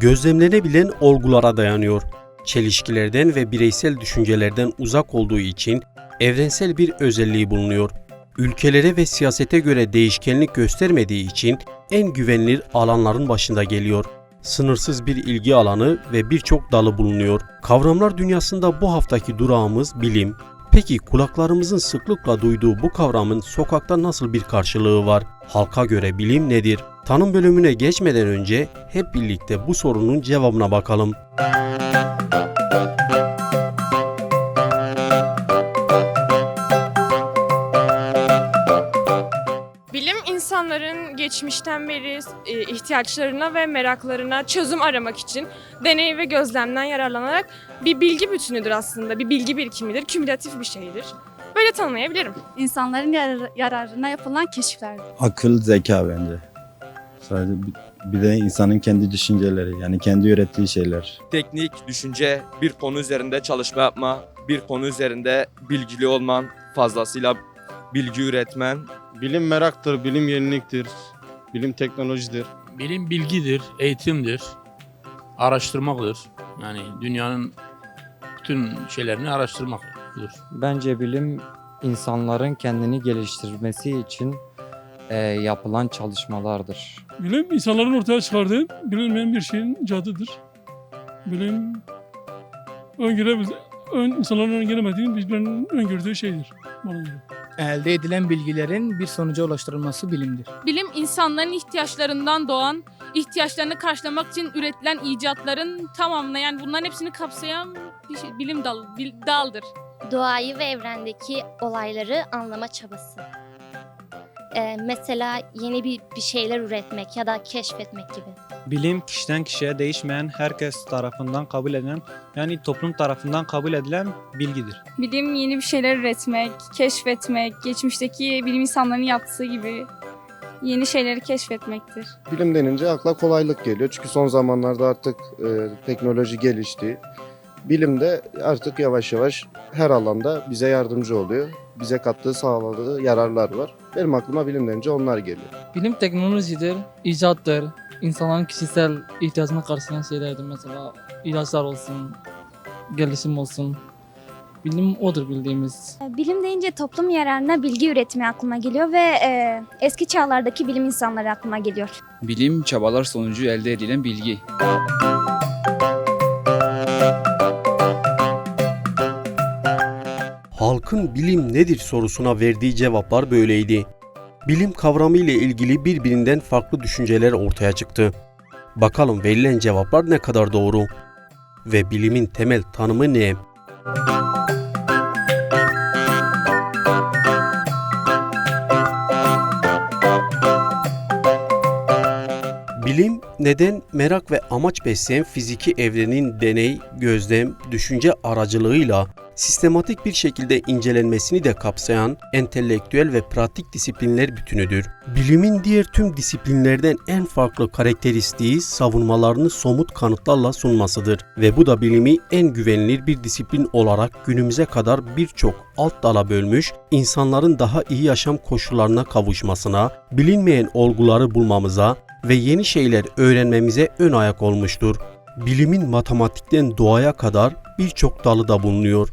gözlemlenebilen olgulara dayanıyor. Çelişkilerden ve bireysel düşüncelerden uzak olduğu için evrensel bir özelliği bulunuyor. Ülkelere ve siyasete göre değişkenlik göstermediği için en güvenilir alanların başında geliyor. Sınırsız bir ilgi alanı ve birçok dalı bulunuyor. Kavramlar dünyasında bu haftaki durağımız bilim. Peki kulaklarımızın sıklıkla duyduğu bu kavramın sokakta nasıl bir karşılığı var? Halka göre bilim nedir? Tanım bölümüne geçmeden önce hep birlikte bu sorunun cevabına bakalım. Bilim, insanların geçmişten beri ihtiyaçlarına ve meraklarına çözüm aramak için deney ve gözlemden yararlanarak bir bilgi bütünüdür aslında. Bir bilgi birikimidir, kümülatif bir şeydir. Böyle tanımlayabilirim. İnsanların yararına yapılan keşiflerdir. Akıl, zeka bence. Sadece bir de insanın kendi düşünceleri, yani kendi ürettiği şeyler. Teknik, düşünce, bir konu üzerinde çalışma yapma, bir konu üzerinde bilgili olman, fazlasıyla bilgi üretmen. Bilim meraktır, bilim yeniliktir, bilim teknolojidir. Bilim bilgidir, eğitimdir, araştırmaktır. Yani dünyanın bütün şeylerini araştırmaktır. Bence bilim insanların kendini geliştirmesi için yapılan çalışmalardır. Bilim insanların ortaya çıkardığı bilinmeyen bir şeyin cadıdır. Bilim insanların öngöremediği birbirinin öngördüğü şeydir bana göre. Elde edilen bilgilerin bir sonuca ulaştırılması bilimdir. Bilim insanların ihtiyaçlarından doğan, ihtiyaçlarını karşılamak için üretilen icatların tamamına, yani bunların hepsini kapsayan bir şey, bilim daldır. Doğayı ve evrendeki olayları anlama çabası. Mesela yeni bir şeyler üretmek ya da keşfetmek gibi. Bilim kişiden kişiye değişmeyen, herkes tarafından kabul edilen, yani toplum tarafından kabul edilen bilgidir. Bilim yeni bir şeyler üretmek, keşfetmek, geçmişteki bilim insanlarının yaptığı gibi yeni şeyleri keşfetmektir. Bilim denince akla kolaylık geliyor. Çünkü son zamanlarda artık teknoloji gelişti. Bilim de artık yavaş yavaş her alanda bize yardımcı oluyor. Bize kattığı, sağladığı yararlar var. Benim aklıma bilim denince onlar geliyor. Bilim teknolojidir, icattır. İnsanların kişisel ihtiyacını karşılayan şeylerdir. Mesela ilaçlar olsun, gelişim olsun. Bilim odur bildiğimiz. Bilim deyince toplum yararına bilgi üretimi aklıma geliyor ve eski çağlardaki bilim insanları aklıma geliyor. Bilim çabalar sonucu elde edilen bilgi. Halkın bilim nedir sorusuna verdiği cevaplar böyleydi. Bilim kavramı ile ilgili birbirinden farklı düşünceler ortaya çıktı. Bakalım verilen cevaplar ne kadar doğru? Ve bilimin temel tanımı ne? Bilim, neden, merak ve amaç besleyen fiziki evrenin deney, gözlem, düşünce aracılığıyla sistematik bir şekilde incelenmesini de kapsayan entelektüel ve pratik disiplinler bütünüdür. Bilimin diğer tüm disiplinlerden en farklı karakteristiği savunmalarını somut kanıtlarla sunmasıdır ve bu da bilimi en güvenilir bir disiplin olarak günümüze kadar birçok alt dala bölmüş, insanların daha iyi yaşam koşullarına kavuşmasına, bilinmeyen olguları bulmamıza ve yeni şeyler öğrenmemize ön ayak olmuştur. Bilimin matematikten doğaya kadar birçok dalı da bulunuyor.